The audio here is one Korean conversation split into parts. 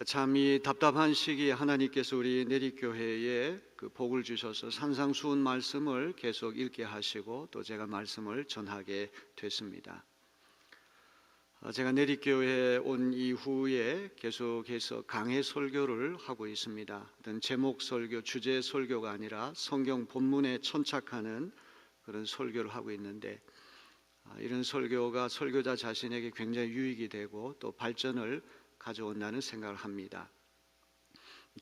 참 이 답답한 시기에 하나님께서 우리 내리교회에 그 복을 주셔서 산상수훈 말씀을 계속 읽게 하시고 또 제가 말씀을 전하게 됐습니다. 제가 내리교회에 온 이후에 계속해서 강해 설교를 하고 있습니다. 어떤 제목 설교, 주제 설교가 아니라 성경 본문에 천착하는 그런 설교를 하고 있는데, 이런 설교가 설교자 자신에게 굉장히 유익이 되고 또 발전을 가져온다는 생각을 합니다.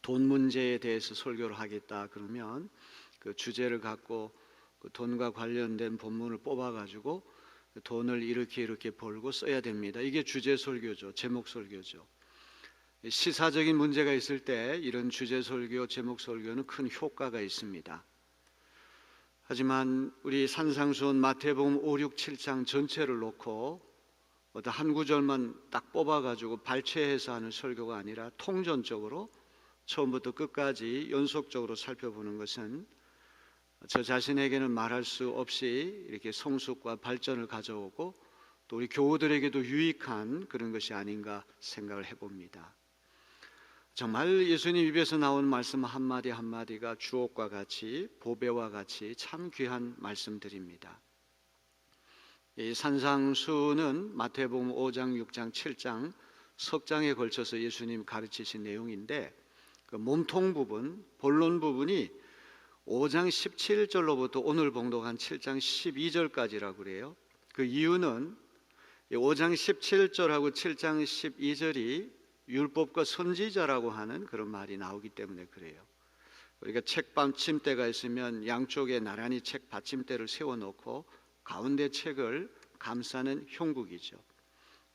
돈 문제에 대해서 설교를 하겠다 그러면 그 주제를 갖고 그 돈과 관련된 본문을 뽑아가지고 돈을 이렇게 벌고 써야 됩니다. 이게 주제 설교죠. 제목 설교죠. 시사적인 문제가 있을 때 이런 주제 설교, 제목 설교는 큰 효과가 있습니다. 하지만 우리 산상수훈 마태복음 5, 6, 7장 전체를 놓고 어떤 한 구절만 딱 뽑아가지고 발췌해서 하는 설교가 아니라 통전적으로 처음부터 끝까지 연속적으로 살펴보는 것은 저 자신에게는 말할 수 없이 이렇게 성숙과 발전을 가져오고 또 우리 교우들에게도 유익한 그런 것이 아닌가 생각을 해봅니다. 정말 예수님 입에서 나온 말씀 한마디 한마디가 주옥과 같이 보배와 같이 참 귀한 말씀들입니다. 이 산상수훈은 마태복음 5장, 6장, 7장 석 장에 걸쳐서 예수님 가르치신 내용인데, 그 몸통 부분, 본론 부분이 5장 17절로부터 오늘 봉독한 7장 12절까지라고 그래요. 그 이유는 5장 17절하고 7장 12절이 율법과 선지자라고 하는 그런 말이 나오기 때문에 그래요. 우리가 책 받침대가 있으면 양쪽에 나란히 책 받침대를 세워놓고 가운데 책을 감싸는 형국이죠.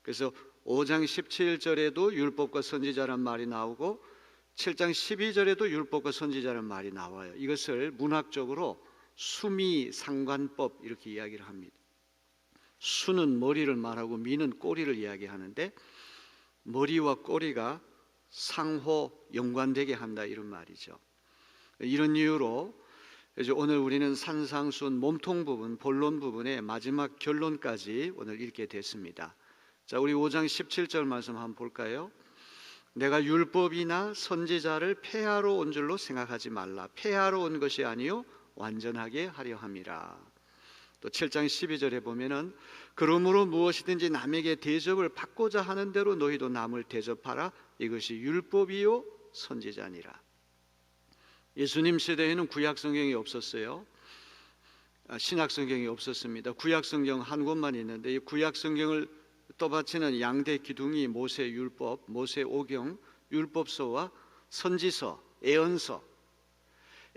그래서 5장 17절에도 율법과 선지자란 말이 나오고 7장 12절에도 율법과 선지자란 말이 나와요. 이것을 문학적으로 수미상관법 이렇게 이야기를 합니다. 수는 머리를 말하고 미는 꼬리를 이야기하는데, 머리와 꼬리가 상호 연관되게 한다 이런 말이죠. 이런 이유로 이제 오늘 우리는 산상수훈 몸통 부분, 본론 부분의 마지막 결론까지 오늘 읽게 됐습니다. 자, 우리 5장 17절 말씀 한번 볼까요? 내가 율법이나 선지자를 폐하러 온 줄로 생각하지 말라. 폐하러 온 것이 아니요 완전하게 하려 함이라. 또 7장 12절에 보면은 그러므로 무엇이든지 남에게 대접을 받고자 하는 대로 너희도 남을 대접하라. 이것이 율법이요 선지자니라. 예수님 시대에는 구약 성경이 없었어요. 신약 성경이 없었습니다. 구약 성경 한 권만 있는데 이 구약 성경을 떠받치는 양대 기둥이 모세 율법, 모세 오경, 율법서와 선지서, 예언서.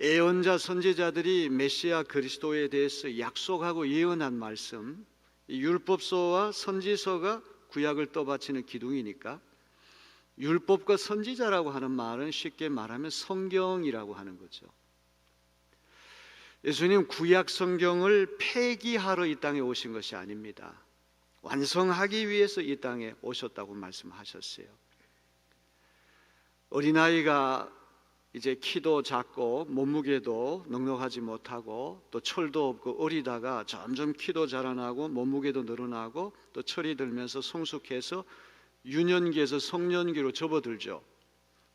예언자 선지자들이 메시아 그리스도에 대해서 약속하고 예언한 말씀, 이 율법서와 선지서가 구약을 떠받치는 기둥이니까 율법과 선지자라고 하는 말은 쉽게 말하면 성경이라고 하는 거죠. 예수님 구약 성경을 폐기하러 이 땅에 오신 것이 아닙니다. 완성하기 위해서 이 땅에 오셨다고 말씀하셨어요. 어린아이가 이제 키도 작고 몸무게도 넉넉하지 못하고 또 철도 없고 어리다가 점점 키도 자라나고 몸무게도 늘어나고 또 철이 들면서 성숙해서 유년기에서 성년기로 접어들죠.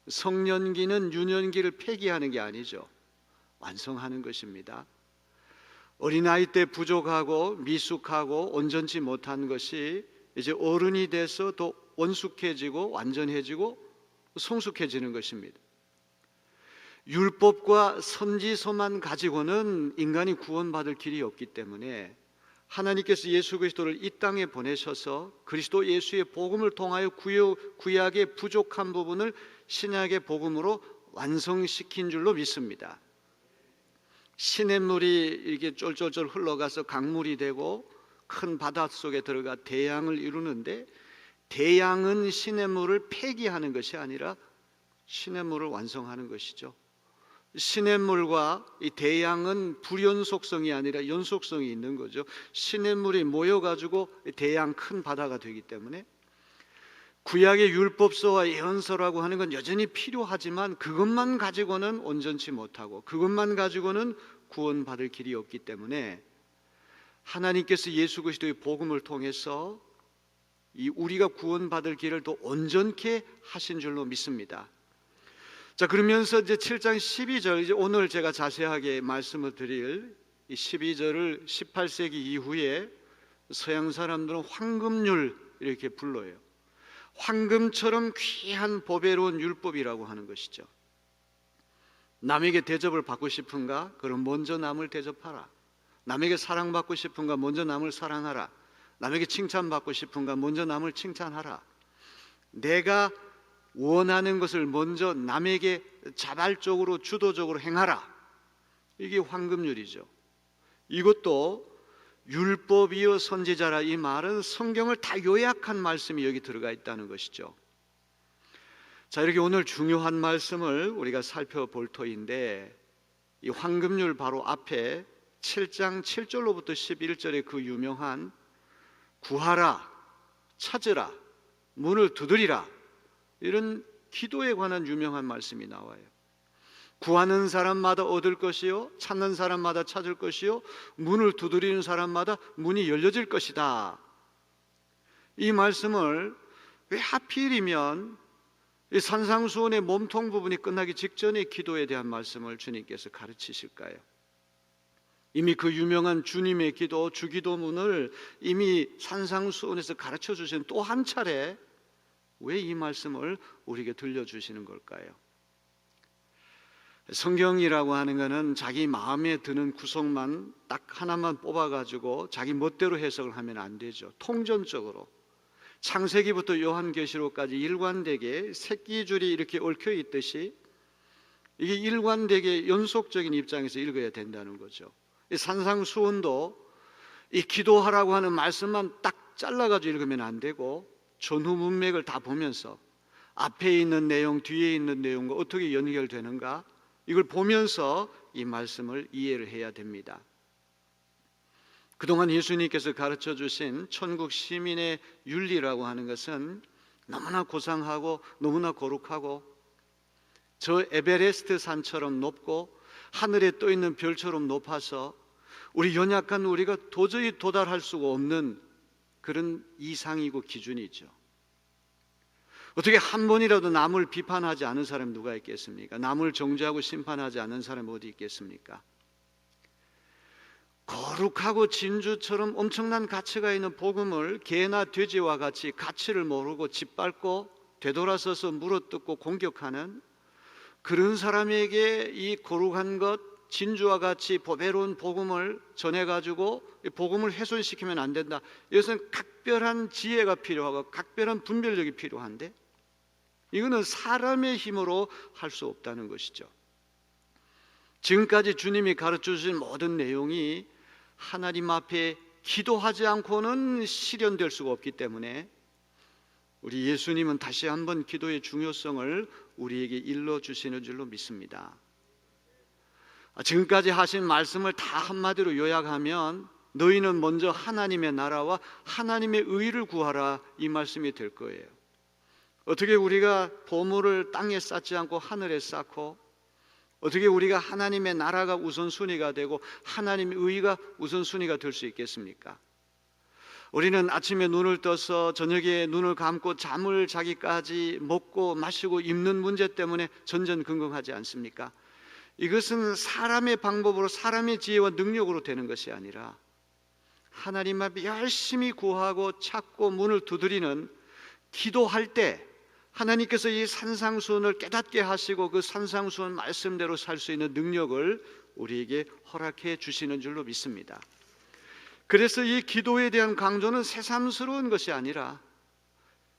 성년기는 유년기를 폐기하는 게 아니죠. 완성하는 것입니다. 어린아이 때 부족하고 미숙하고 온전치 못한 것이 이제 어른이 돼서 더 원숙해지고 완전해지고 성숙해지는 것입니다. 율법과 선지서만 가지고는 인간이 구원받을 길이 없기 때문에 하나님께서 예수 그리스도를 이 땅에 보내셔서 그리스도 예수의 복음을 통하여 구약의 부족한 부분을 신약의 복음으로 완성시킨 줄로 믿습니다. 시냇물이 이렇게 쫄쫄쫄 흘러가서 강물이 되고 큰 바닷속에 들어가 대양을 이루는데, 대양은 시냇물을 폐기하는 것이 아니라 시냇물을 완성하는 것이죠. 시냇물과 이 대양은 불연속성이 아니라 연속성이 있는 거죠. 시냇물이 모여가지고 대양 큰 바다가 되기 때문에 구약의 율법서와 예언서라고 하는 건 여전히 필요하지만 그것만 가지고는 온전치 못하고 그것만 가지고는 구원받을 길이 없기 때문에 하나님께서 예수 그리스도의 복음을 통해서 이 우리가 구원받을 길을 더 온전케 하신 줄로 믿습니다. 자, 그러면서 이제 7장 12절, 이제 오늘 제가 자세하게 말씀을 드릴 이 12절을 18세기 이후에 서양 사람들은 황금률 이렇게 불러요. 황금처럼 귀한 보배로운 율법이라고 하는 것이죠. 남에게 대접을 받고 싶은가? 그럼 먼저 남을 대접하라. 남에게 사랑받고 싶은가? 먼저 남을 사랑하라. 남에게 칭찬받고 싶은가? 먼저 남을 칭찬하라. 내가 원하는 것을 먼저 남에게 자발적으로 주도적으로 행하라. 이게 황금률이죠. 이것도 율법이여 선지자라, 이 말은 성경을 다 요약한 말씀이 여기 들어가 있다는 것이죠. 자, 이렇게 오늘 중요한 말씀을 우리가 살펴볼 터인데, 이 황금률 바로 앞에 7장 7절로부터 11절의 그 유명한 구하라, 찾으라, 문을 두드리라, 이런 기도에 관한 유명한 말씀이 나와요. 구하는 사람마다 얻을 것이요, 찾는 사람마다 찾을 것이요, 문을 두드리는 사람마다 문이 열려질 것이다. 이 말씀을 왜 하필이면 이 산상수훈의 몸통 부분이 끝나기 직전의 기도에 대한 말씀을 주님께서 가르치실까요? 이미 그 유명한 주님의 기도, 주기도문을 이미 산상수훈에서 가르쳐 주신 또 한 차례 왜 이 말씀을 우리에게 들려주시는 걸까요? 성경이라고 하는 것은 자기 마음에 드는 구석만 딱 하나만 뽑아가지고 자기 멋대로 해석을 하면 안 되죠. 통전적으로 창세기부터 요한계시록까지 일관되게 새끼줄이 이렇게 얽혀 있듯이 이게 일관되게 연속적인 입장에서 읽어야 된다는 거죠. 이 산상수훈도 이 기도하라고 하는 말씀만 딱 잘라가지고 읽으면 안 되고 전후 문맥을 다 보면서 앞에 있는 내용, 뒤에 있는 내용과 어떻게 연결되는가, 이걸 보면서 이 말씀을 이해를 해야 됩니다. 그동안 예수님께서 가르쳐 주신 천국 시민의 윤리라고 하는 것은 너무나 고상하고 너무나 거룩하고 저 에베레스트 산처럼 높고 하늘에 떠 있는 별처럼 높아서 우리 연약한 우리가 도저히 도달할 수가 없는 그런 이상이고 기준이죠. 어떻게 한 번이라도 남을 비판하지 않은 사람이 누가 있겠습니까? 남을 정죄하고 심판하지 않은 사람이 어디 있겠습니까? 거룩하고 진주처럼 엄청난 가치가 있는 복음을 개나 돼지와 같이 가치를 모르고 짓밟고 되돌아서서 물어뜯고 공격하는 그런 사람에게 이 거룩한 것, 진주와 같이 보배로운 복음을 전해가지고 복음을 훼손시키면 안 된다. 이것은 각별한 지혜가 필요하고 각별한 분별력이 필요한데 이거는 사람의 힘으로 할 수 없다는 것이죠. 지금까지 주님이 가르쳐 주신 모든 내용이 하나님 앞에 기도하지 않고는 실현될 수가 없기 때문에 우리 예수님은 다시 한번 기도의 중요성을 우리에게 일러주시는 줄로 믿습니다. 지금까지 하신 말씀을 다 한마디로 요약하면 너희는 먼저 하나님의 나라와 하나님의 의를 구하라, 이 말씀이 될 거예요. 어떻게 우리가 보물을 땅에 쌓지 않고 하늘에 쌓고 어떻게 우리가 하나님의 나라가 우선순위가 되고 하나님의 의가 우선순위가 될 수 있겠습니까? 우리는 아침에 눈을 떠서 저녁에 눈을 감고 잠을 자기까지 먹고 마시고 입는 문제 때문에 전전긍긍하지 않습니까? 이것은 사람의 방법으로 사람의 지혜와 능력으로 되는 것이 아니라 하나님 앞에 열심히 구하고 찾고 문을 두드리는 기도할 때 하나님께서 이 산상수훈을 깨닫게 하시고 그 산상수훈 말씀대로 살 수 있는 능력을 우리에게 허락해 주시는 줄로 믿습니다. 그래서 이 기도에 대한 강조는 새삼스러운 것이 아니라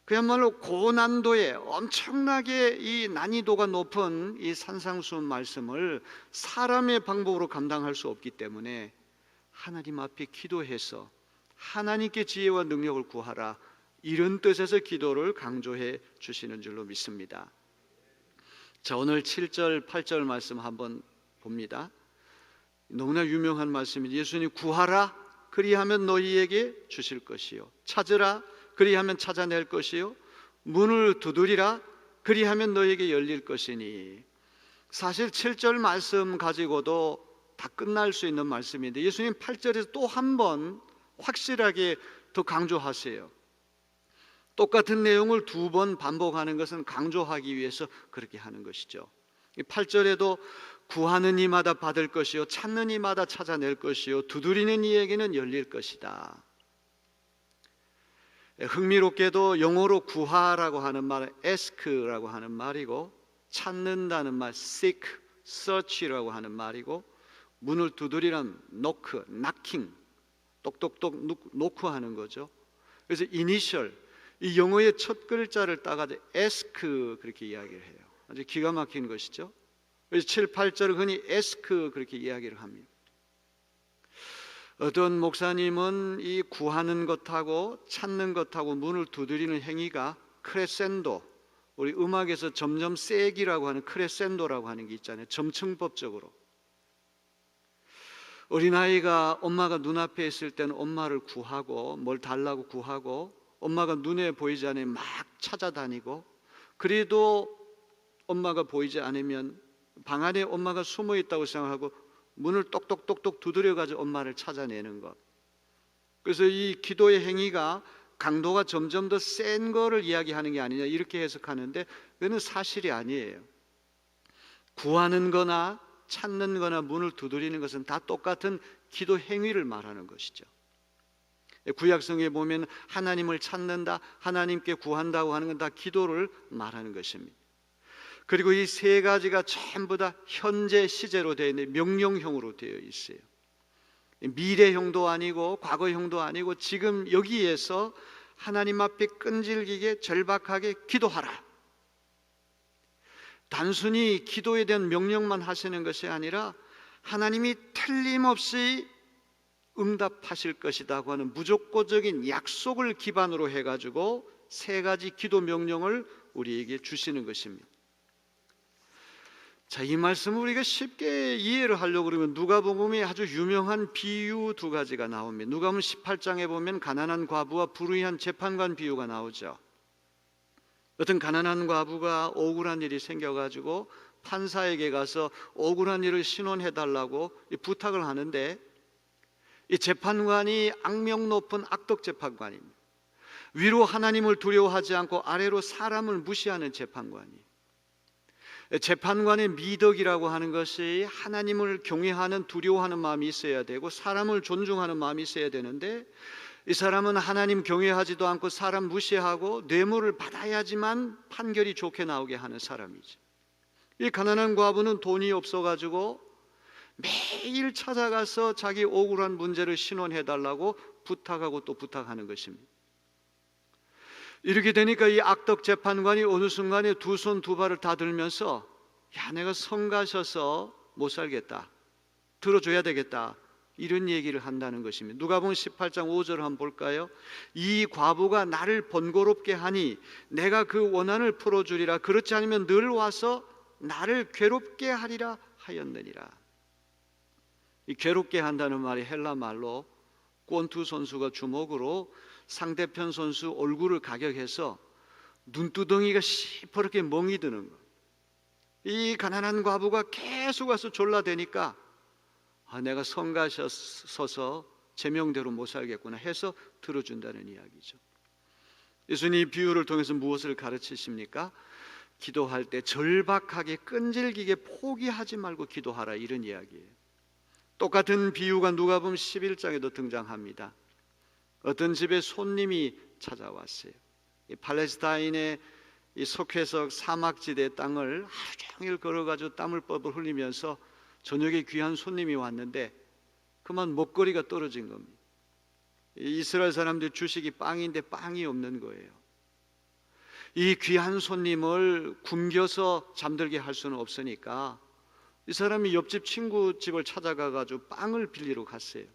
그야말로 고난도의 엄청나게 이 난이도가 높은 이 산상수훈 말씀을 사람의 방법으로 감당할 수 없기 때문에 하나님 앞에 기도해서 하나님께 지혜와 능력을 구하라, 이런 뜻에서 기도를 강조해 주시는 줄로 믿습니다. 자, 오늘 7절, 8절 말씀 한번 봅니다. 너무나 유명한 말씀입니다. 예수님 구하라, 그리하면 너희에게 주실 것이요, 찾으라, 그리하면 찾아낼 것이요, 문을 두드리라, 그리하면 너희에게 열릴 것이니. 사실 7절 말씀 가지고도 다 끝날 수 있는 말씀인데 예수님 8절에서 또 한 번 확실하게 더 강조하세요. 똑같은 내용을 두 번 반복하는 것은 강조하기 위해서 그렇게 하는 것이죠. 8절에도 구하는 이마다 받을 것이요 찾는 이마다 찾아낼 것이요 두드리는 이에게는 열릴 것이다. 흥미롭게도 영어로 구하라고 하는 말은 ask라고 하는 말이고, 찾는다는 말 seek, search라고 하는 말이고, 문을 두드리란 knock, knocking, 똑똑똑 놓고 하는 거죠. 그래서 initial, 이 영어의 첫 글자를 따가지고 ask 그렇게 이야기를 해요. 아주 기가 막힌 것이죠. 그래서 7, 8절을 흔히 ask 그렇게 이야기를 합니다. 어떤 목사님은 이 구하는 것하고 찾는 것하고 문을 두드리는 행위가 크레센도, 우리 음악에서 점점 세기라고 하는 크레센도라고 하는 게 있잖아요. 점층법적으로 어린아이가 엄마가 눈앞에 있을 때는 엄마를 구하고 뭘 달라고 구하고, 엄마가 눈에 보이지 않으면 막 찾아다니고, 그래도 엄마가 보이지 않으면 방 안에 엄마가 숨어 있다고 생각하고 문을 똑똑똑똑 두드려가지고 엄마를 찾아내는 것. 그래서 이 기도의 행위가 강도가 점점 더 센 거를 이야기하는 게 아니냐 이렇게 해석하는데, 그거는 사실이 아니에요. 구하는 거나 찾는 거나 문을 두드리는 것은 다 똑같은 기도 행위를 말하는 것이죠. 구약성에 보면 하나님을 찾는다, 하나님께 구한다고 하는 건 다 기도를 말하는 것입니다. 그리고 이 세 가지가 전부 다 현재 시제로 되어 있는데 명령형으로 되어 있어요. 미래형도 아니고 과거형도 아니고 지금 여기에서 하나님 앞에 끈질기게 절박하게 기도하라. 단순히 기도에 대한 명령만 하시는 것이 아니라 하나님이 틀림없이 응답하실 것이라고 하는 무조건적인 약속을 기반으로 해가지고 세 가지 기도 명령을 우리에게 주시는 것입니다. 자, 이 말씀을 우리가 쉽게 이해를 하려고 그러면 누가복음에 아주 유명한 비유 두 가지가 나옵니다. 누가복음 18장에 보면 가난한 과부와 불의한 재판관 비유가 나오죠. 어떤 가난한 과부가 억울한 일이 생겨가지고 판사에게 가서 억울한 일을 신원해달라고 부탁을 하는데, 이 재판관이 악명 높은 악덕 재판관입니다. 위로 하나님을 두려워하지 않고 아래로 사람을 무시하는 재판관이. 재판관의 미덕이라고 하는 것이 하나님을 경외하는 두려워하는 마음이 있어야 되고 사람을 존중하는 마음이 있어야 되는데, 이 사람은 하나님 경외하지도 않고 사람 무시하고 뇌물을 받아야지만 판결이 좋게 나오게 하는 사람이죠. 이 가난한 과부는 돈이 없어가지고 매일 찾아가서 자기 억울한 문제를 신원해달라고 부탁하고 또 부탁하는 것입니다. 이렇게 되니까 이 악덕 재판관이 어느 순간에 두 손 두 발을 다 들면서, 야, 내가 성가셔서 못 살겠다, 들어줘야 되겠다, 이런 얘기를 한다는 것입니다. 누가복음 18장 5절을 한번 볼까요? 이 과부가 나를 번거롭게 하니 내가 그 원한을 풀어주리라. 그렇지 않으면 늘 와서 나를 괴롭게 하리라 하였느니라. 이 괴롭게 한다는 말이 헬라 말로 꼰투 선수가 주먹으로 상대편 선수 얼굴을 가격해서 눈두덩이가 시퍼렇게 멍이 드는 것. 이 가난한 과부가 계속 와서 졸라대니까 내가 성가셔서 제명대로 못 살겠구나 해서 들어준다는 이야기죠. 예수님 이 비유를 통해서 무엇을 가르치십니까? 기도할 때 절박하게 끈질기게 포기하지 말고 기도하라, 이런 이야기예요. 똑같은 비유가 누가복음 11장에도 등장합니다. 어떤 집에 손님이 찾아왔어요. 이 팔레스타인의 이 석회석 사막지대 땅을 하루 종일 걸어가지고 땀을 뻘뻘 흘리면서 저녁에 귀한 손님이 왔는데 그만 먹거리가 떨어진 겁니다. 이스라엘 사람들 주식이 빵인데 빵이 없는 거예요. 이 귀한 손님을 굶겨서 잠들게 할 수는 없으니까 이 사람이 옆집 친구 집을 찾아가가지고 빵을 빌리러 갔어요.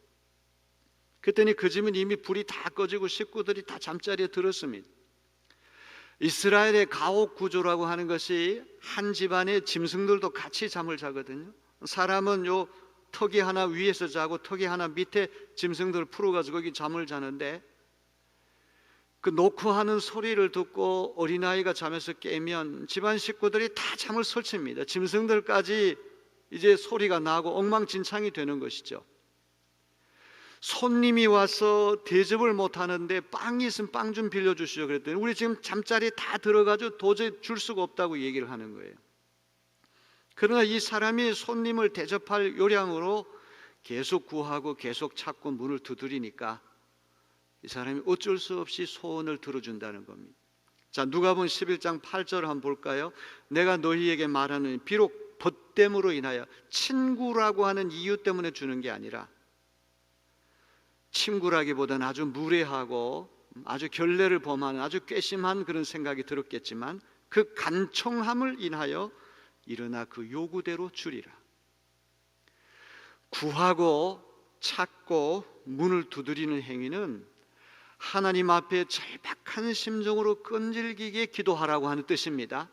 그랬더니 그 집은 이미 불이 다 꺼지고 식구들이 다 잠자리에 들었습니다. 이스라엘의 가옥 구조라고 하는 것이 한 집안의 짐승들도 같이 잠을 자거든요. 사람은 요 턱이 하나 위에서 자고 턱이 하나 밑에 짐승들을 풀어가지고 거기 잠을 자는데, 그 노크하는 소리를 듣고 어린아이가 잠에서 깨면 집안 식구들이 다 잠을 설칩니다. 짐승들까지 이제 소리가 나고 엉망진창이 되는 것이죠. 손님이 와서 대접을 못 하는데 빵이 있으면 빵 좀 빌려주시죠 그랬더니 우리 지금 잠자리에 다 들어가지고 도저히 줄 수가 없다고 얘기를 하는 거예요. 그러나 이 사람이 손님을 대접할 요량으로 계속 구하고 계속 찾고 문을 두드리니까 이 사람이 어쩔 수 없이 소원을 들어준다는 겁니다. 자, 누가복음 11장 8절 한번 볼까요? 내가 너희에게 말하는 비록 벗됨으로 인하여 친구라고 하는 이유 때문에 주는 게 아니라, 친구라기보다는 아주 무례하고 아주 결례를 범하는 아주 괘씸한 그런 생각이 들었겠지만 그 간청함을 인하여 일어나 그 요구대로 주리라. 구하고 찾고 문을 두드리는 행위는 하나님 앞에 절박한 심정으로 끈질기게 기도하라고 하는 뜻입니다.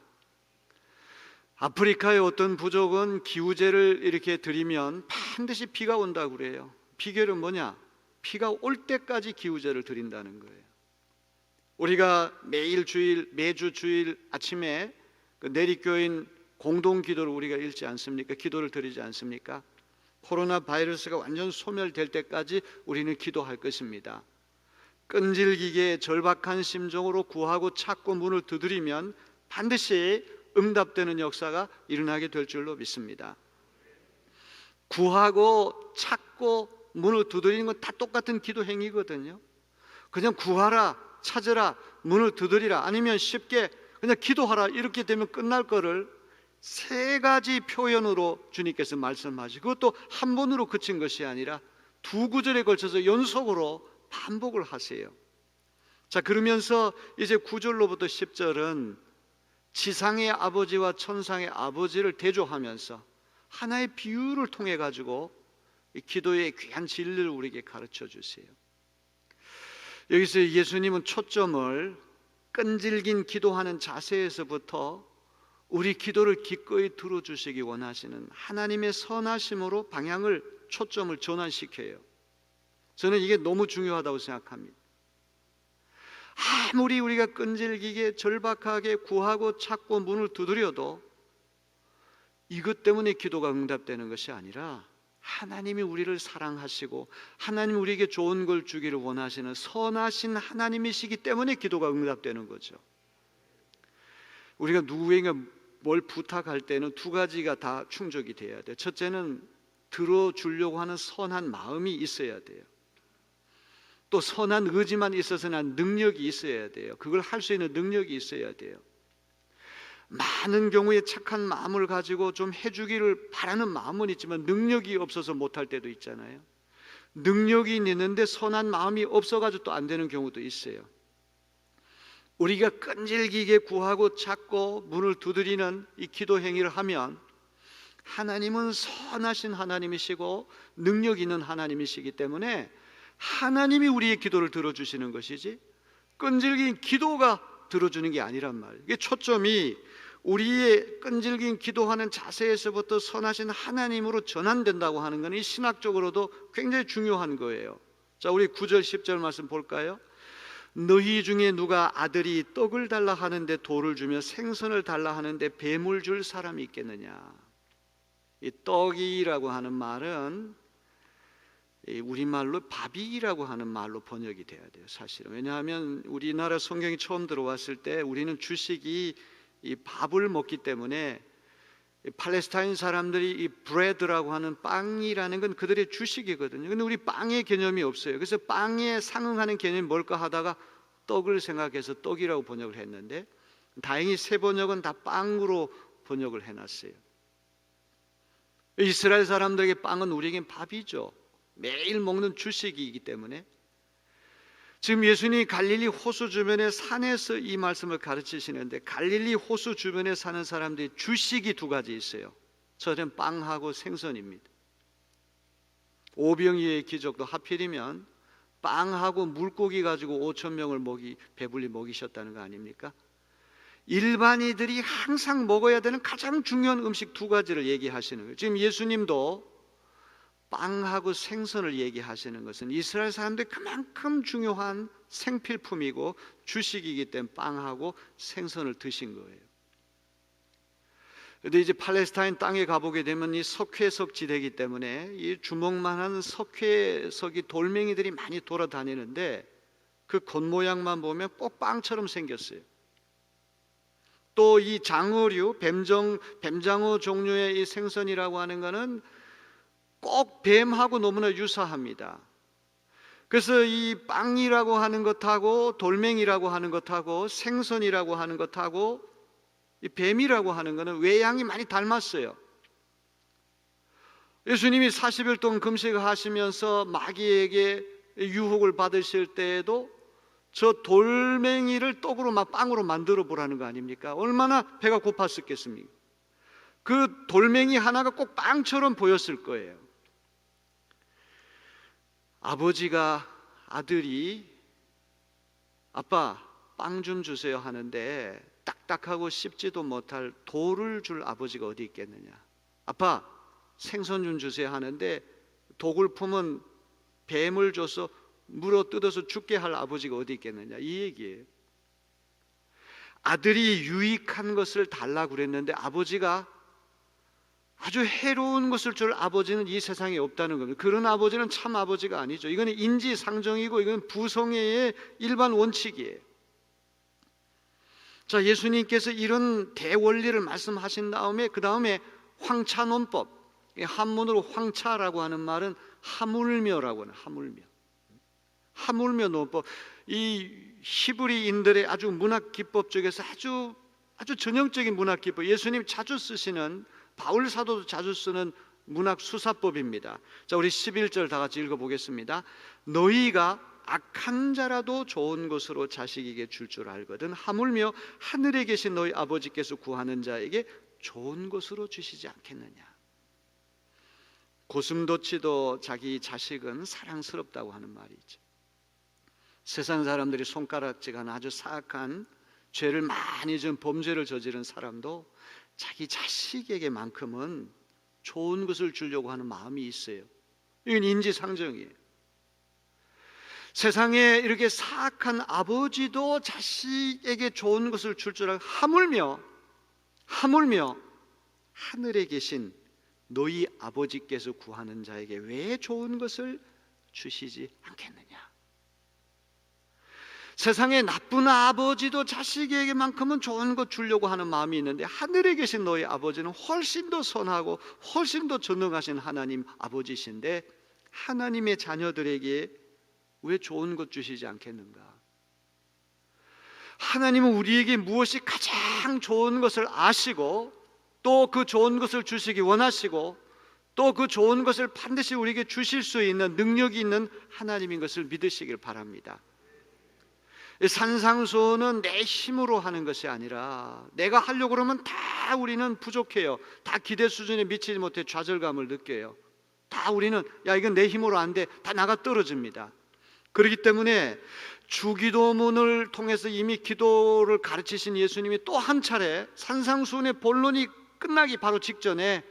아프리카의 어떤 부족은 기우제를 이렇게 드리면 반드시 비가 온다고 그래요. 비결은 뭐냐? 비가 올 때까지 기우제를 드린다는 거예요. 우리가 매주 주일 아침에 그 내리교인 공동 기도를 우리가 읽지 않습니까? 기도를 드리지 않습니까? 코로나 바이러스가 완전 소멸될 때까지 우리는 기도할 것입니다. 끈질기게 절박한 심정으로 구하고 찾고 문을 두드리면 반드시 응답되는 역사가 일어나게 될 줄로 믿습니다. 구하고 찾고 문을 두드리는 건 다 똑같은 기도 행위거든요. 그냥 구하라, 찾으라, 문을 두드리라, 아니면 쉽게 그냥 기도하라 이렇게 되면 끝날 거를 세 가지 표현으로 주님께서 말씀하시고, 그것도 한 번으로 그친 것이 아니라 두 구절에 걸쳐서 연속으로 반복을 하세요. 자, 그러면서 이제 9절로부터 10절은 지상의 아버지와 천상의 아버지를 대조하면서 하나의 비유를 통해 가지고 이 기도의 귀한 진리를 우리에게 가르쳐 주세요. 여기서 예수님은 초점을 끈질긴 기도하는 자세에서부터 우리 기도를 기꺼이 들어주시기 원하시는 하나님의 선하심으로 방향을, 초점을 전환시켜요. 저는 이게 너무 중요하다고 생각합니다. 아무리 우리가 끈질기게 절박하게 구하고 찾고 문을 두드려도 이것 때문에 기도가 응답되는 것이 아니라 하나님이 우리를 사랑하시고 하나님이 우리에게 좋은 걸 주기를 원하시는 선하신 하나님이시기 때문에 기도가 응답되는 거죠. 우리가 누구에게 뭘 부탁할 때는 두 가지가 다 충족이 돼야 돼요. 첫째는 들어주려고 하는 선한 마음이 있어야 돼요. 또 선한 의지만 있어서는 능력이 있어야 돼요. 그걸 할 수 있는 능력이 있어야 돼요. 많은 경우에 착한 마음을 가지고 좀 해주기를 바라는 마음은 있지만 능력이 없어서 못할 때도 있잖아요. 능력이 있는데 선한 마음이 없어가지고 또 안 되는 경우도 있어요. 우리가 끈질기게 구하고 찾고 문을 두드리는 이 기도 행위를 하면 하나님은 선하신 하나님이시고 능력 있는 하나님이시기 때문에 하나님이 우리의 기도를 들어주시는 것이지 끈질긴 기도가 들어주는 게 아니란 말이에요. 이게 초점이 우리의 끈질긴 기도하는 자세에서부터 선하신 하나님으로 전환된다고 하는 건 이 신학적으로도 굉장히 중요한 거예요. 자, 우리 9절 10절 말씀 볼까요? 너희 중에 누가 아들이 떡을 달라 하는데 돌을 주며 생선을 달라 하는데 뱀을 줄 사람이 있겠느냐? 이 떡이라고 하는 말은 우리말로 밥이라고 하는 말로 번역이 돼야 돼요, 사실은. 왜냐하면 우리나라 성경이 처음 들어왔을 때 우리는 주식이 이 밥을 먹기 때문에 팔레스타인 사람들이 이 브레드라고 하는 빵이라는 건 그들의 주식이거든요. 근데 우리 빵의 개념이 없어요. 그래서 빵에 상응하는 개념이 뭘까 하다가 떡을 생각해서 떡이라고 번역을 했는데 다행히 새 번역은 다 빵으로 번역을 해놨어요. 이스라엘 사람들에게 빵은 우리에겐 밥이죠. 매일 먹는 주식이기 때문에. 지금 예수님이 갈릴리 호수 주변의 산에서 이 말씀을 가르치시는데 갈릴리 호수 주변에 사는 사람들이 주식이 두 가지 있어요. 저는 빵하고 생선입니다. 오병이어의 기적도 하필이면 빵하고 물고기 가지고 5,000명을 배불리 먹이셨다는 거 아닙니까? 일반인들이 항상 먹어야 되는 가장 중요한 음식 두 가지를 얘기하시는 거예요. 지금 예수님도 빵하고 생선을 얘기하시는 것은 이스라엘 사람들이 그만큼 중요한 생필품이고 주식이기 때문에 빵하고 생선을 드신 거예요. 근데 이제 팔레스타인 땅에 가보게 되면 이 석회석 지대이기 때문에 이 주먹만한 석회석이 돌멩이들이 많이 돌아다니는데 그 겉모양만 보면 꼭 빵처럼 생겼어요. 또 이 장어류, 뱀장어 종류의 이 생선이라고 하는 것은 꼭 뱀하고 너무나 유사합니다. 그래서 이 빵이라고 하는 것하고 돌멩이라고 하는 것하고 생선이라고 하는 것하고 이 뱀이라고 하는 것은 외양이 많이 닮았어요. 예수님이 40일 동안 금식을 하시면서 마귀에게 유혹을 받으실 때에도 저 돌멩이를 떡으로 빵으로 만들어 보라는 거 아닙니까? 얼마나 배가 고팠었겠습니까? 그 돌멩이 하나가 꼭 빵처럼 보였을 거예요. 아버지가 아들이 아빠 빵 좀 주세요 하는데 딱딱하고 씹지도 못할 돌을 줄 아버지가 어디 있겠느냐. 아빠 생선 좀 주세요 하는데 독을 품은 뱀을 줘서 물어 뜯어서 죽게 할 아버지가 어디 있겠느냐, 이 얘기예요. 아들이 유익한 것을 달라고 그랬는데 아버지가 아주 해로운 것을 줄 아버지는 이 세상에 없다는 겁니다. 그런 아버지는 참 아버지가 아니죠. 이거는 인지상정이고 이건 부성애의 일반 원칙이에요. 자, 예수님께서 이런 대원리를 말씀하신 다음에 그 다음에 황차논법, 한문으로 황차라고 하는 말은 하물며라고 하는 하물며 논법, 이 히브리인들의 아주 문학 기법 중에서 아주 전형적인 문학 기법, 예수님이 자주 쓰시는, 바울 사도도 자주 쓰는 문학 수사법입니다. 자, 우리 11절 다 같이 읽어보겠습니다. 너희가 악한 자라도 좋은 것으로 자식에게 줄 줄 알거든 하물며 하늘에 계신 너희 아버지께서 구하는 자에게 좋은 것으로 주시지 않겠느냐. 고슴도치도 자기 자식은 사랑스럽다고 하는 말이 있죠. 세상 사람들이 손가락질하는 아주 사악한 죄를 많이 지은 범죄를 저지른 사람도 자기 자식에게만큼은 좋은 것을 주려고 하는 마음이 있어요. 이건 인지상정이에요. 세상에 이렇게 사악한 아버지도 자식에게 좋은 것을 줄 줄 알고 하물며 하늘에 계신 너희 아버지께서 구하는 자에게 왜 좋은 것을 주시지 않겠느냐. 세상에 나쁜 아버지도 자식에게만큼은 좋은 것 주려고 하는 마음이 있는데 하늘에 계신 너희 아버지는 훨씬 더 선하고 훨씬 더 전능하신 하나님 아버지신데 하나님의 자녀들에게 왜 좋은 것 주시지 않겠는가? 하나님은 우리에게 무엇이 가장 좋은 것을 아시고 또 그 좋은 것을 주시기 원하시고 또 그 좋은 것을 반드시 우리에게 주실 수 있는 능력이 있는 하나님인 것을 믿으시길 바랍니다. 산상수훈은 내 힘으로 하는 것이 아니라 내가 하려고 그러면 다 우리는 부족해요. 다 기대 수준에 미치지 못해 좌절감을 느껴요. 다 우리는 야 이건 내 힘으로 안 돼. 다 나가 떨어집니다. 그렇기 때문에 주기도문을 통해서 이미 기도를 가르치신 예수님이 또 한 차례 산상수훈의 본론이 끝나기 바로 직전에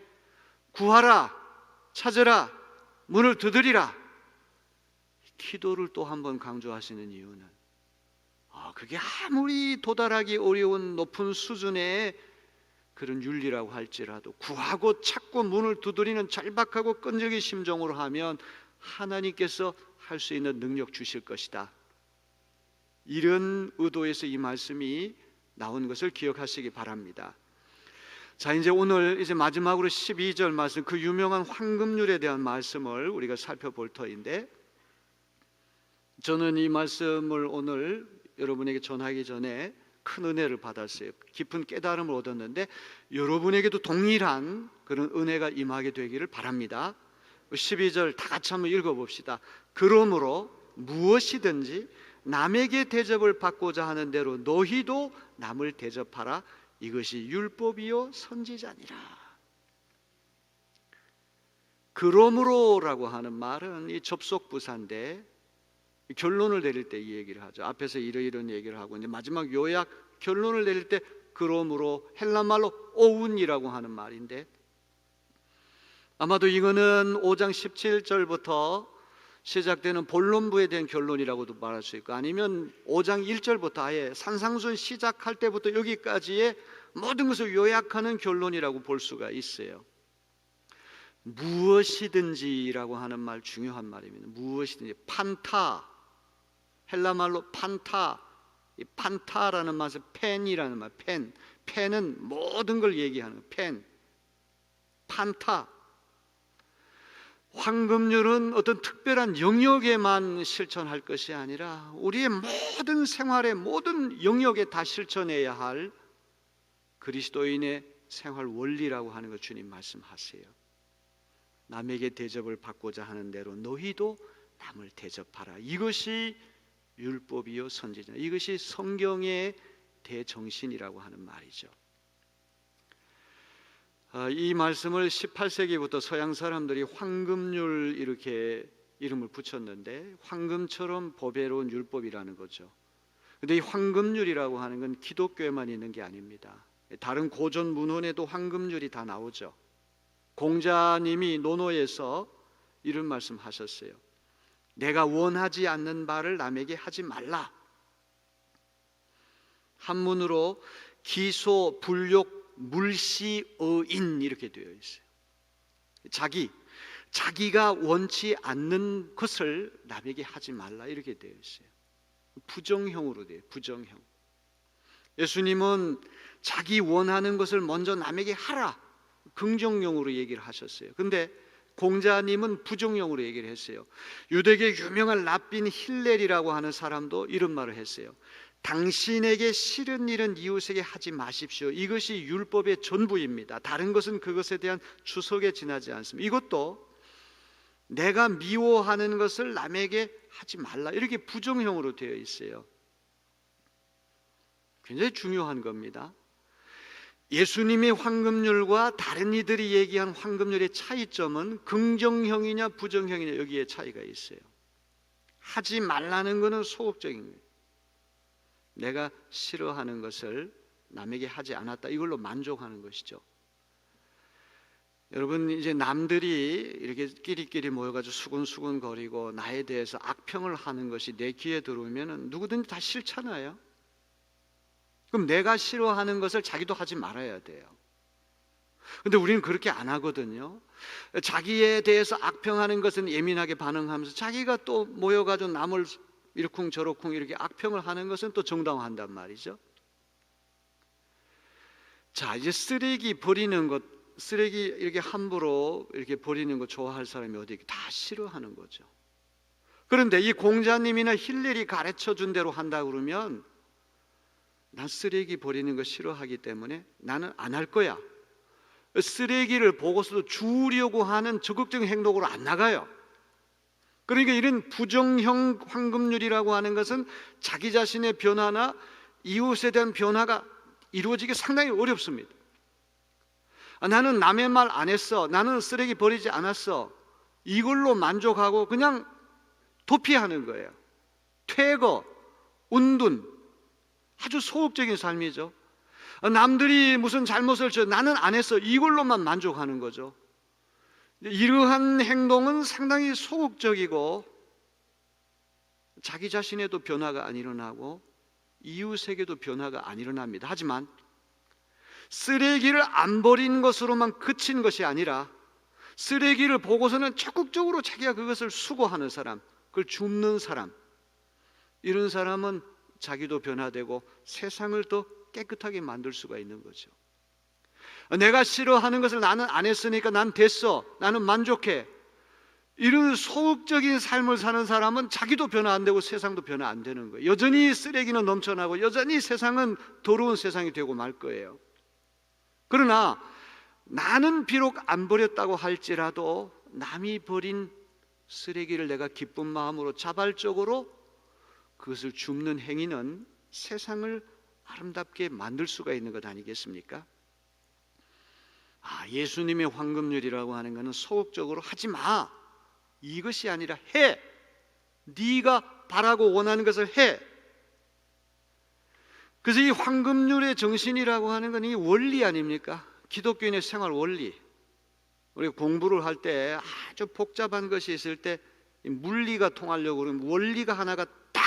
구하라, 찾으라, 문을 두드리라, 기도를 또 한 번 강조하시는 이유는 그게 아무리 도달하기 어려운 높은 수준의 그런 윤리라고 할지라도 구하고 찾고 문을 두드리는 절박하고 끈질긴 심정으로 하면 하나님께서 할 수 있는 능력 주실 것이다. 이런 의도에서 이 말씀이 나온 것을 기억하시기 바랍니다. 자, 이제 오늘 이제 마지막으로 12절 말씀, 그 유명한 황금률에 대한 말씀을 우리가 살펴볼 터인데, 저는 이 말씀을 오늘 여러분에게 전하기 전에 큰 은혜를 받았어요. 깊은 깨달음을 얻었는데 여러분에게도 동일한 그런 은혜가 임하게 되기를 바랍니다. 12절 다 같이 한번 읽어봅시다. 그러므로 무엇이든지 남에게 대접을 받고자 하는 대로 너희도 남을 대접하라. 이것이 율법이요 선지자니라. 그러므로라고 하는 말은 이 접속부사인데 결론을 내릴 때 이 얘기를 하죠. 앞에서 이런 얘기를 하고 이제 마지막 요약 결론을 내릴 때 그러므로 헬라말로 오운이라고 하는 말인데, 아마도 이거는 5장 17절부터 시작되는 본론부에 대한 결론이라고도 말할 수 있고, 아니면 5장 1절부터 아예 산상순 시작할 때부터 여기까지의 모든 것을 요약하는 결론이라고 볼 수가 있어요. 무엇이든지라고 하는 말 중요한 말입니다. 무엇이든지. 판타, 헬라 말로 판타, 이 판타라는 말은 펜이라는 말. 펜은 모든 걸 얘기하는 거. 판타. 황금률은 어떤 특별한 영역에만 실천할 것이 아니라 우리의 모든 생활의 모든 영역에 다 실천해야 할 그리스도인의 생활 원리라고 하는 거 주님 말씀하세요. 남에게 대접을 받고자 하는 대로 너희도 남을 대접하라. 이것이 율법이요 선지자, 이것이 성경의 대정신이라고 하는 말이죠. 이 말씀을 18세기부터 서양 사람들이 황금률 이렇게 이름을 붙였는데, 황금처럼 보배로운 율법이라는 거죠. 그런데 이 황금률이라고 하는 건 기독교에만 있는 게 아닙니다. 다른 고전 문헌에도 황금률이 다 나오죠. 공자님이 논어에서 이런 말씀하셨어요. 내가 원하지 않는 바를 남에게 하지 말라. 한문으로 기소, 불욕, 물시어인 이렇게 되어 있어요. 자기가 원치 않는 것을 남에게 하지 말라 이렇게 되어 있어요. 부정형으로 돼요. 부정형. 예수님은 자기 원하는 것을 먼저 남에게 하라, 긍정형으로 얘기를 하셨어요. 근데 공자님은 부정형으로 얘기를 했어요. 유대계 유명한 랍빈 힐렐이라고 하는 사람도 이런 말을 했어요. 당신에게 싫은 일은 이웃에게 하지 마십시오. 이것이 율법의 전부입니다. 다른 것은 그것에 대한 추석에 지나지 않습니다. 이것도 내가 미워하는 것을 남에게 하지 말라, 이렇게 부정형으로 되어 있어요. 굉장히 중요한 겁니다. 예수님의 황금률과 다른 이들이 얘기한 황금률의 차이점은 긍정형이냐 부정형이냐, 여기에 차이가 있어요. 하지 말라는 것은 소극적인 거예요. 내가 싫어하는 것을 남에게 하지 않았다, 이걸로 만족하는 것이죠. 여러분, 이제 남들이 이렇게 끼리끼리 모여가지고 수근수근 거리고 나에 대해서 악평을 하는 것이 내 귀에 들어오면 누구든지 다 싫잖아요. 그럼 내가 싫어하는 것을 자기도 하지 말아야 돼요. 근데 우리는 그렇게 안 하거든요. 자기에 대해서 악평하는 것은 예민하게 반응하면서 자기가 또 모여가지고 남을 이러쿵저러쿵 이렇게 악평을 하는 것은 또 정당화한단 말이죠. 자, 이제 쓰레기 버리는 것, 쓰레기 이렇게 함부로 이렇게 버리는 거 좋아할 사람이 어디 있게, 다 싫어하는 거죠. 그런데 이 공자님이나 힐렐이 가르쳐 준 대로 한다 그러면, 난 쓰레기 버리는 거 싫어하기 때문에 나는 안 할 거야. 쓰레기를 보고서도 주우려고 하는 적극적인 행동으로 안 나가요. 그러니까 이런 부정형 황금률이라고 하는 것은 자기 자신의 변화나 이웃에 대한 변화가 이루어지기 상당히 어렵습니다. 나는 남의 말 안 했어, 나는 쓰레기 버리지 않았어, 이걸로 만족하고 그냥 도피하는 거예요. 퇴거, 운둔, 아주 소극적인 삶이죠. 남들이 무슨 잘못을 저 나는 안 했어, 이걸로만 만족하는 거죠. 이러한 행동은 상당히 소극적이고 자기 자신에도 변화가 안 일어나고 이웃에게도 변화가 안 일어납니다. 하지만 쓰레기를 안 버린 것으로만 그친 것이 아니라 쓰레기를 보고서는 적극적으로 자기가 그것을 수거하는 사람, 그걸 줍는 사람, 이런 사람은 자기도 변화되고 세상을 더 깨끗하게 만들 수가 있는 거죠. 내가 싫어하는 것을 나는 안 했으니까 난 됐어, 나는 만족해, 이런 소극적인 삶을 사는 사람은 자기도 변화 안 되고 세상도 변화 안 되는 거예요. 여전히 쓰레기는 넘쳐나고 여전히 세상은 더러운 세상이 되고 말 거예요. 그러나 나는 비록 안 버렸다고 할지라도 남이 버린 쓰레기를 내가 기쁜 마음으로 자발적으로 그것을 줍는 행위는 세상을 아름답게 만들 수가 있는 것 아니겠습니까? 예수님의 황금률이라고 하는 것은 소극적으로 하지 마, 이것이 아니라 해, 네가 바라고 원하는 것을 해. 그래서 이 황금률의 정신이라고 하는 건 이 원리 아닙니까? 기독교인의 생활 원리. 우리가 공부를 할 때 아주 복잡한 것이 있을 때 물리가 통하려고 그러면 원리가 하나가 딱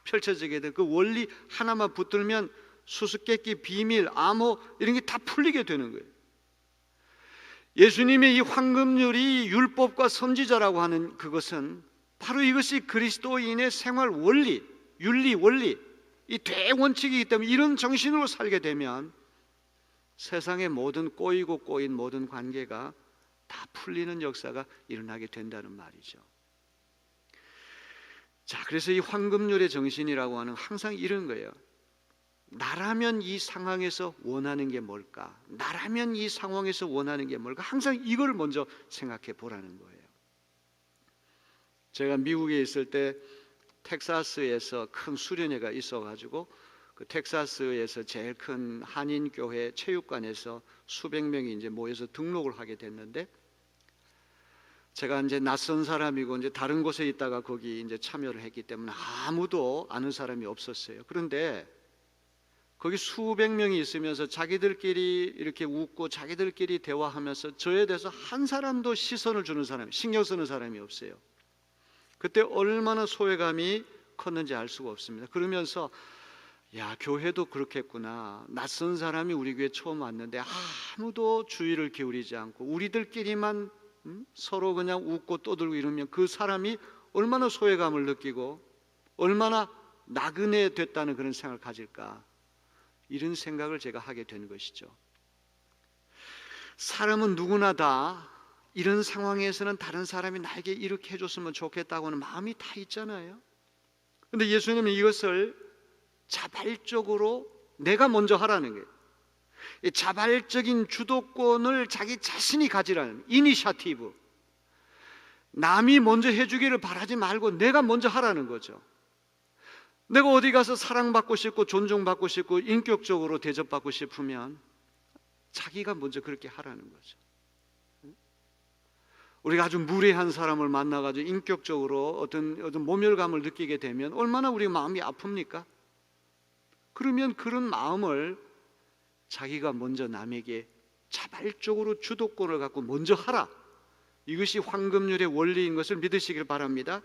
펼쳐지게 돼. 그 원리 하나만 붙들면 수수께끼, 비밀, 암호 이런 게 다 풀리게 되는 거예요. 예수님의 이 황금률이 율법과 선지자라고 하는 그것은 바로 이것이 그리스도인의 생활 원리, 윤리, 원리, 이 대원칙이기 때문에 이런 정신으로 살게 되면 세상의 모든 꼬이고 꼬인 모든 관계가 다 풀리는 역사가 일어나게 된다는 말이죠. 자, 그래서 이 황금률의 정신이라고 하는 항상 이런 거예요. 나라면 이 상황에서 원하는 게 뭘까? 나라면 이 상황에서 원하는 게 뭘까? 항상 이걸 먼저 생각해 보라는 거예요. 제가 미국에 있을 때 텍사스에서 큰 수련회가 있어가지고 그 텍사스에서 제일 큰 한인교회 체육관에서 수백 명이 이제 모여서 등록을 하게 됐는데, 제가 이제 낯선 사람이고 이제 다른 곳에 있다가 거기 이제 참여를 했기 때문에 아무도 아는 사람이 없었어요. 그런데 거기 수백 명이 있으면서 자기들끼리 이렇게 웃고 자기들끼리 대화하면서 저에 대해서 한 사람도 시선을 주는 사람이, 신경 쓰는 사람이 없어요. 그때 얼마나 소외감이 컸는지 알 수가 없습니다. 그러면서 야, 교회도 그렇겠구나. 낯선 사람이 우리 교회 처음 왔는데 아무도 주의를 기울이지 않고 우리들끼리만 서로 그냥 웃고 떠들고 이러면 그 사람이 얼마나 소외감을 느끼고 얼마나 나그네 됐다는 그런 생각을 가질까, 이런 생각을 제가 하게 된 것이죠. 사람은 누구나 다 이런 상황에서는 다른 사람이 나에게 이렇게 해줬으면 좋겠다고는 마음이 다 있잖아요. 그런데 예수님은 이것을 자발적으로 내가 먼저 하라는 거예요. 이 자발적인 주도권을 자기 자신이 가지라는 이니셔티브, 남이 먼저 해주기를 바라지 말고 내가 먼저 하라는 거죠. 내가 어디 가서 사랑받고 싶고 존중받고 싶고 인격적으로 대접받고 싶으면 자기가 먼저 그렇게 하라는 거죠. 우리가 아주 무례한 사람을 만나가지고 인격적으로 어떤 모멸감을 느끼게 되면 얼마나 우리 마음이 아픕니까? 그러면 그런 마음을 자기가 먼저 남에게 자발적으로 주도권을 갖고 먼저 하라, 이것이 황금률의 원리인 것을 믿으시길 바랍니다.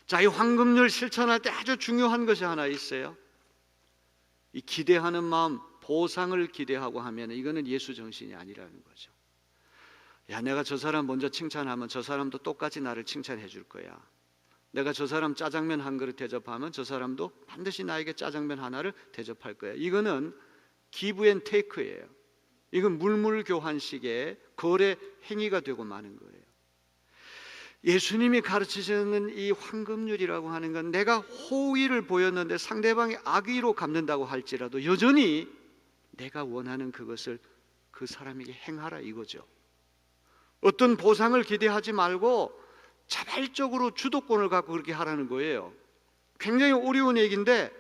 자, 이 황금률 실천할 때 아주 중요한 것이 하나 있어요. 이 기대하는 마음, 보상을 기대하고 하면 이거는 예수 정신이 아니라는 거죠. 야, 내가 저 사람 먼저 칭찬하면 저 사람도 똑같이 나를 칭찬해 줄 거야. 내가 저 사람 짜장면 한 그릇 대접하면 저 사람도 반드시 나에게 짜장면 하나를 대접할 거야. 이거는 기브 앤 테이크예요. 이건 물물교환식의 거래 행위가 되고 마는 거예요. 예수님이 가르치시는 이 황금률이라고 하는 건 내가 호의를 보였는데 상대방이 악의로 갚는다고 할지라도 여전히 내가 원하는 그것을 그 사람에게 행하라, 이거죠. 어떤 보상을 기대하지 말고 자발적으로 주도권을 갖고 그렇게 하라는 거예요. 굉장히 어려운 얘기인데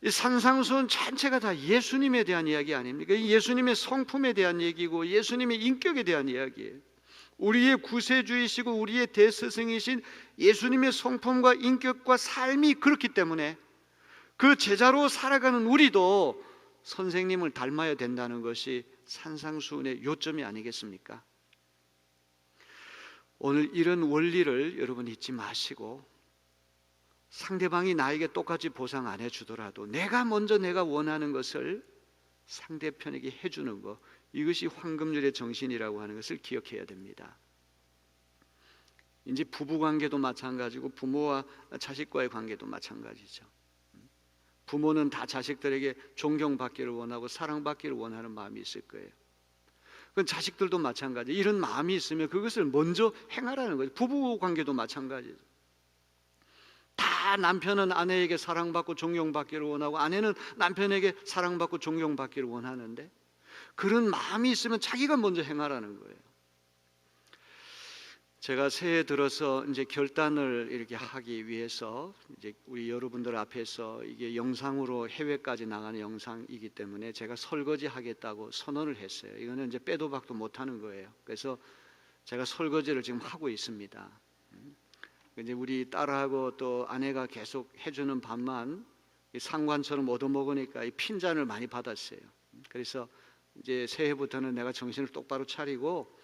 이 산상수훈 전체가 다 예수님에 대한 이야기 아닙니까? 예수님의 성품에 대한 얘기고 예수님의 인격에 대한 이야기예요. 우리의 구세주이시고 우리의 대스승이신 예수님의 성품과 인격과 삶이 그렇기 때문에 그 제자로 살아가는 우리도 선생님을 닮아야 된다는 것이 산상수훈의 요점이 아니겠습니까? 오늘 이런 원리를 여러분 잊지 마시고, 상대방이 나에게 똑같이 보상 안 해주더라도 내가 먼저 내가 원하는 것을 상대편에게 해주는 것, 이것이 황금률의 정신이라고 하는 것을 기억해야 됩니다. 이제 부부관계도 마찬가지고 부모와 자식과의 관계도 마찬가지죠. 부모는 다 자식들에게 존경받기를 원하고 사랑받기를 원하는 마음이 있을 거예요. 그건 자식들도 마찬가지. 이런 마음이 있으면 그것을 먼저 행하라는 거죠. 부부관계도 마찬가지죠. 다 남편은 아내에게 사랑받고 존경받기를 원하고 아내는 남편에게 사랑받고 존경받기를 원하는데 그런 마음이 있으면 자기가 먼저 행하라는 거예요. 제가 새해 들어서 이제 결단을 이렇게 하기 위해서 이제 우리 여러분들 앞에서 이게 영상으로 해외까지 나가는 영상이기 때문에 제가 설거지 하겠다고 선언을 했어요. 이거는 이제 빼도 박도 못 하는 거예요. 그래서 제가 설거지를 지금 하고 있습니다. 이제 우리 딸하고 또 아내가 계속 해주는 밥만 상관처럼 얻어먹으니까 이 핀잔을 많이 받았어요. 그래서 이제 새해부터는 내가 정신을 똑바로 차리고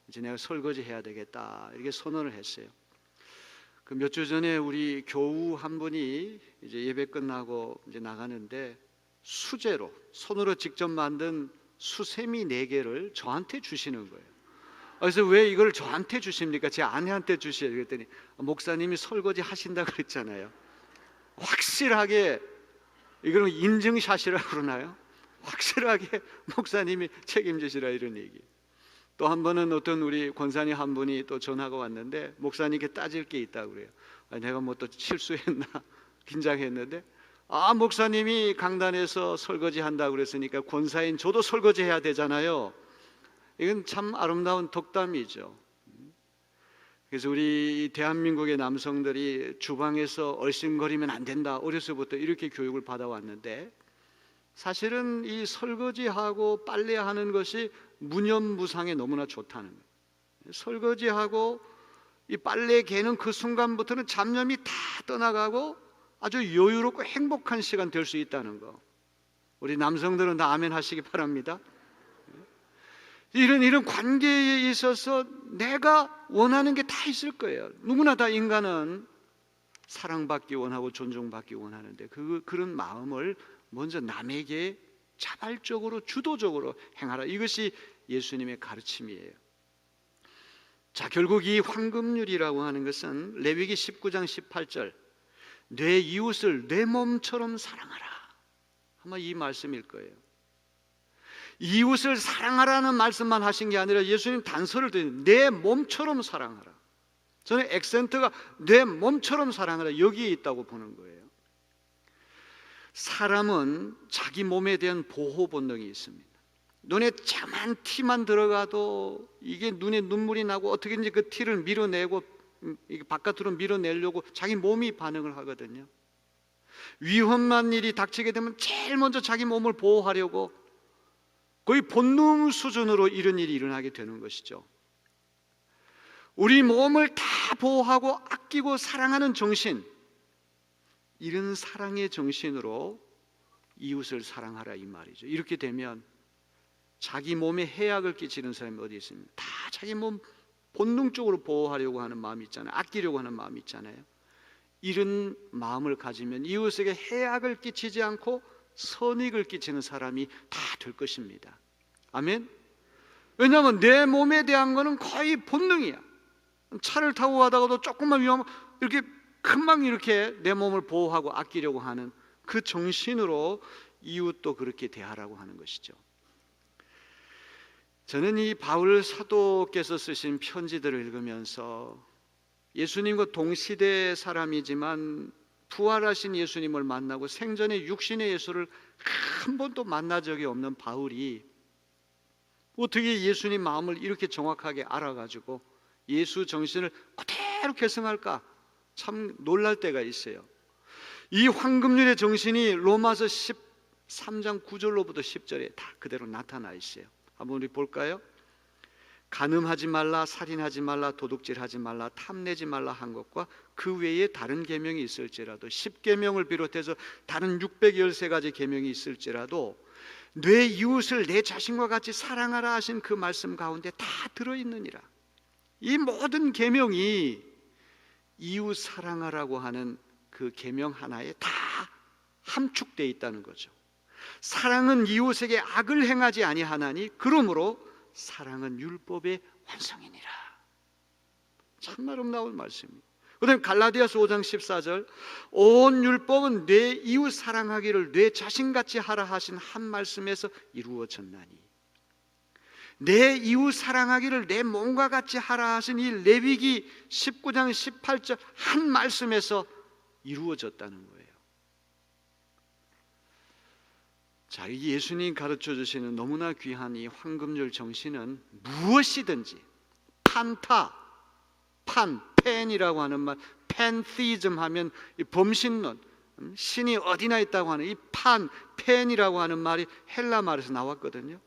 이제 내가 설거지 해야 되겠다, 이렇게 선언을 했어요. 그 몇 주 전에 우리 교우 한 분이 이제 예배 끝나고 이제 나가는데 수제로 손으로 직접 만든 수세미 4개를 저한테 주시는 거예요. 그래서 왜 이걸 저한테 주십니까? 제 아내한테 주셔야 그랬더니 목사님이 설거지 하신다 그랬잖아요. 확실하게 이거는 인증샷이라고 그러나요? 확실하게 목사님이 책임지시라 이런 얘기. 또 한 번은 어떤 우리 권사님 한 분이 또 전화가 왔는데 목사님께 따질 게 있다고 그래요. 내가 뭐 또 실수했나 긴장했는데 목사님이 강단에서 설거지 한다고 그랬으니까 권사인 저도 설거지 해야 되잖아요. 이건 참 아름다운 덕담이죠. 그래서 우리 대한민국의 남성들이 주방에서 얼씬거리면 안 된다, 어려서부터 이렇게 교육을 받아왔는데 사실은 이 설거지하고 빨래하는 것이 무념무상에 너무나 좋다는 거예요. 설거지하고 이 빨래 개는 그 순간부터는 잡념이 다 떠나가고 아주 여유롭고 행복한 시간 될 수 있다는 거. 우리 남성들은 다 아멘 하시기 바랍니다. 이런 관계에 있어서 내가 원하는 게 다 있을 거예요. 누구나 다 인간은 사랑받기 원하고 존중받기 원하는데 그런 마음을 먼저 남에게 자발적으로 주도적으로 행하라. 이것이 예수님의 가르침이에요. 자, 결국 이 황금률이라고 하는 것은 레위기 19장 18절 내 이웃을 내 몸처럼 사랑하라. 아마 이 말씀일 거예요. 이웃을 사랑하라는 말씀만 하신 게 아니라 예수님 단서를 드린 내 몸처럼 사랑하라. 저는 액센트가 내 몸처럼 사랑하라 여기에 있다고 보는 거예요. 사람은 자기 몸에 대한 보호 본능이 있습니다. 눈에 자만 티만 들어가도 이게 눈에 눈물이 나고 어떻게든지 그 티를 밀어내고 바깥으로 밀어내려고 자기 몸이 반응을 하거든요. 위험한 일이 닥치게 되면 제일 먼저 자기 몸을 보호하려고 거의 본능 수준으로 이런 일이 일어나게 되는 것이죠. 우리 몸을 다 보호하고 아끼고 사랑하는 정신, 이런 사랑의 정신으로 이웃을 사랑하라 이 말이죠. 이렇게 되면 자기 몸에 해악을 끼치는 사람이 어디 있습니까? 다 자기 몸 본능적으로 보호하려고 하는 마음이 있잖아요. 아끼려고 하는 마음이 있잖아요. 이런 마음을 가지면 이웃에게 해악을 끼치지 않고 선익을 끼치는 사람이 다 될 것입니다. 아멘. 왜냐하면 내 몸에 대한 거는 거의 본능이야. 차를 타고 가다가도 조금만 위험하면 이렇게 금방 이렇게 내 몸을 보호하고 아끼려고 하는 그 정신으로 이웃도 그렇게 대하라고 하는 것이죠. 저는 이 바울 사도께서 쓰신 편지들을 읽으면서 예수님과 동시대 사람이지만 부활하신 예수님을 만나고 생전에 육신의 예수를 한 번도 만난 적이 없는 바울이 어떻게 예수님 마음을 이렇게 정확하게 알아가지고 예수 정신을 그대로 계승할까? 참 놀랄 때가 있어요. 이 황금률의 정신이 로마서 13장 9절로부터 10절에 다 그대로 나타나 있어요. 한번 우리 볼까요? 간음하지 말라, 살인하지 말라, 도둑질하지 말라, 탐내지 말라 한 것과 그 외에 다른 계명이 있을지라도 10계명을 비롯해서 다른 613가지 계명이 있을지라도 내 이웃을 내 자신과 같이 사랑하라 하신 그 말씀 가운데 다 들어있느니라. 이 모든 계명이 이웃 사랑하라고 하는 그 계명 하나에 다 함축되어 있다는 거죠. 사랑은 이웃에게 악을 행하지 아니하나니 그러므로 사랑은 율법의 완성이니라. 참 아름다운 말씀입니다. 그다음에 갈라디아서 5장 14절 온 율법은 내 이웃 사랑하기를 내 자신같이 하라 하신 한 말씀에서 이루어졌나니 내 이웃 사랑하기를 내 몸과 같이 하라 하신 이 레위기 19장 18절 한 말씀에서 이루어졌다는 거예요. 자, 예수님 가르쳐 주시는 너무나 귀한 이 황금률 정신은 무엇이든지 팬이라고 하는 말, 팬티즘 하면 이 범신론, 신이 어디나 있다고 하는 이 팬이라고 하는 말이 헬라 말에서 나왔거든요.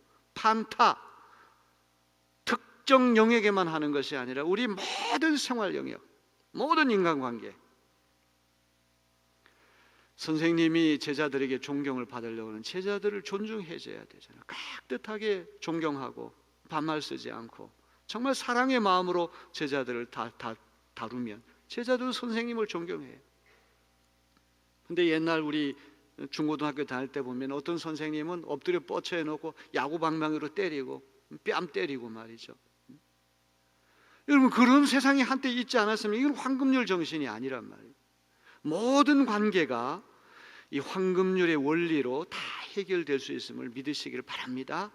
특정 영역에만 하는 것이 아니라 우리 모든 생활 영역, 모든 인간관계. 선생님이 제자들에게 존경을 받으려고는 제자들을 존중해줘야 되잖아요. 깍듯하게 존경하고 반말 쓰지 않고 정말 사랑의 마음으로 제자들을 다루면 제자들은 선생님을 존경해요. 근데 옛날 우리 중고등학교 다닐 때 보면 어떤 선생님은 엎드려 뻗쳐 놓고 야구 방망이로 때리고 뺨 때리고 말이죠. 여러분, 그런 세상이 한때 있지 않았으면 이건 황금률 정신이 아니란 말이에요. 모든 관계가 이 황금률의 원리로 다 해결될 수 있음을 믿으시기를 바랍니다.